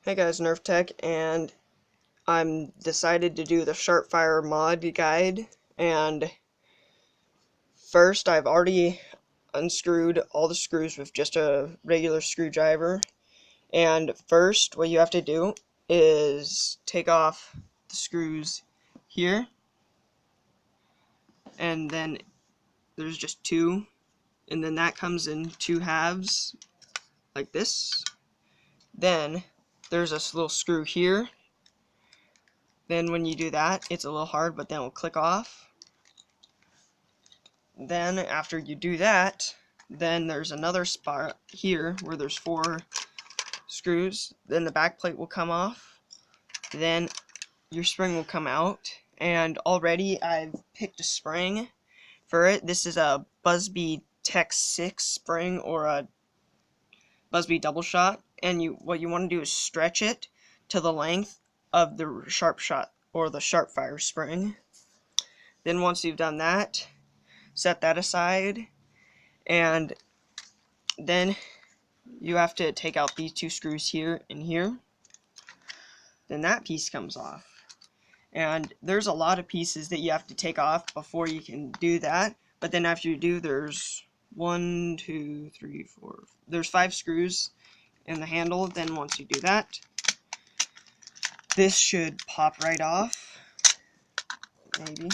Hey guys, Nerf Tech, and I'm decided to do the Sharpfire mod guide. And first, I've already unscrewed all the screws with just a regular screwdriver. And first, what you have to do is take off the screws here, and then there's just two, and then that comes in two halves, like this. Then there's this little screw here. Then when you do that, it's a little hard, but then it'll click off. Then after you do that, then there's another spot here where there's four screws. Then the back plate will come off. Then your spring will come out. And already I've picked a spring for it. This is a Busby Tech 6 spring, or a Busby double shot. And what you want to do is stretch it to the length of the sharp shot or the Sharpfire spring. Then once you've done that, set that aside, and then you have to take out these two screws here and here. Then that piece comes off, and there's a lot of pieces that you have to take off before you can do that. But then after you do, there's 1, 2, 3, 4, there's 5 screws in the handle. Then once you do that, this should pop right off, maybe.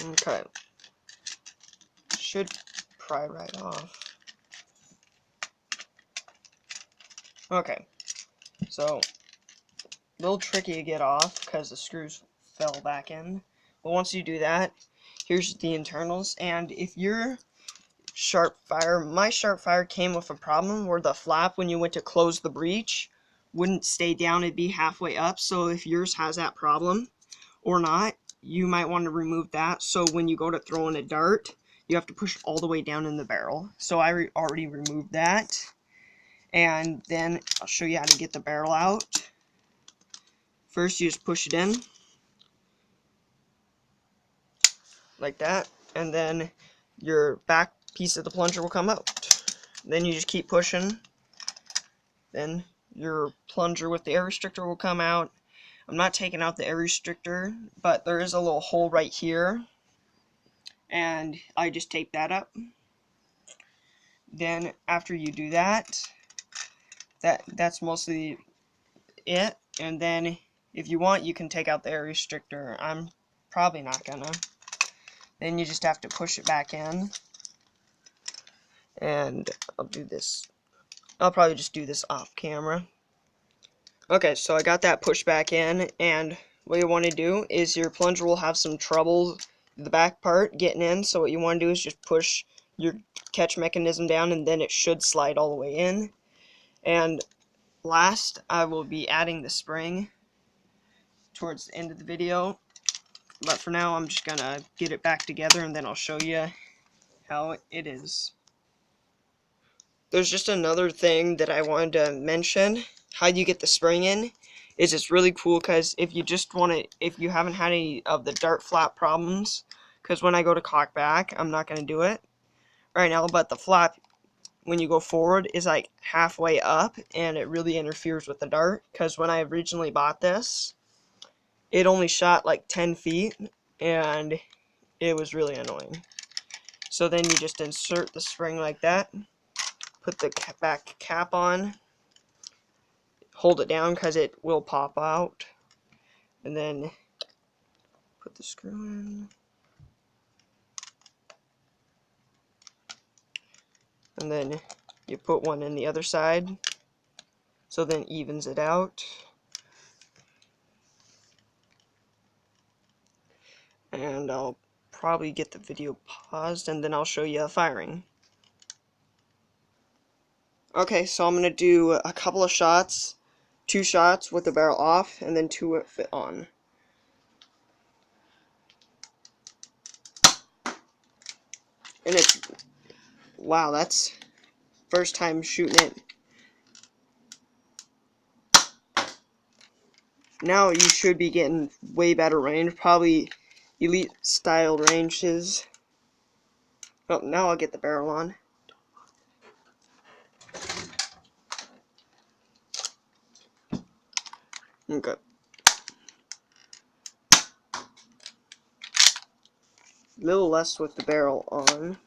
Okay, should pry right off. Okay, so a little tricky to get off because the screws fell back in. But once you do that, here's the internals. And if your Sharpfire, my Sharpfire came with a problem where the flap, when you went to close the breech, wouldn't stay down, it'd be halfway up. So if yours has that problem or not, you might want to remove that. So when you go to throw in a dart, you have to push all the way down in the barrel. So I already removed that. And then I'll show you how to get the barrel out. First, you just push it in like that, and then your back piece of the plunger will come out. Then you just keep pushing. Then your plunger with the air restrictor will come out. I'm not taking out the air restrictor, but there is a little hole right here, and I just tape that up. Then after you do that, that's mostly it. And then if you want, you can take out the air restrictor. I'm probably not gonna. Then you just have to push it back in. And I'll do this. I'll probably just do this off camera. Okay, so I got that pushed back in, and what you want to do is your plunger will have some trouble, the back part, getting in. So what you want to do is just push your catch mechanism down, and then it should slide all the way in. And last, I will be adding the spring towards the end of the video. But for now, I'm just gonna get it back together, and then I'll show you how it is. There's just another thing that I wanted to mention. How you get the spring in is it's really cool, because if you just want to, if you haven't had any of the dart flap problems, because when I go to cock back, I'm not going to do it right now, but the flap, when you go forward, is like halfway up, and it really interferes with the dart. Because when I originally bought this, it only shot like 10 feet, and it was really annoying. So then you just insert the spring like that, put the back cap on, hold it down because it will pop out, and then put the screw in, and then you put one in the other side, so then it evens it out. And I'll probably get the video paused, and then I'll show you firing. Okay, so I'm going to do a couple of shots, 2 shots with the barrel off, and then 2 with it on. And it's, wow, that's first time shooting it. Now you should be getting way better range, probably elite style ranges. Well, now I'll get the barrel on. Okay. A little less with the barrel on.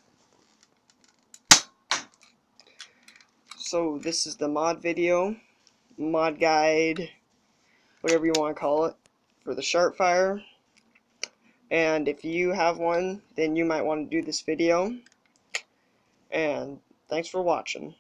So this is the mod video, mod guide, whatever you want to call it, for the sharpfire. And if you have one, then you might want to do this video. And thanks for watching.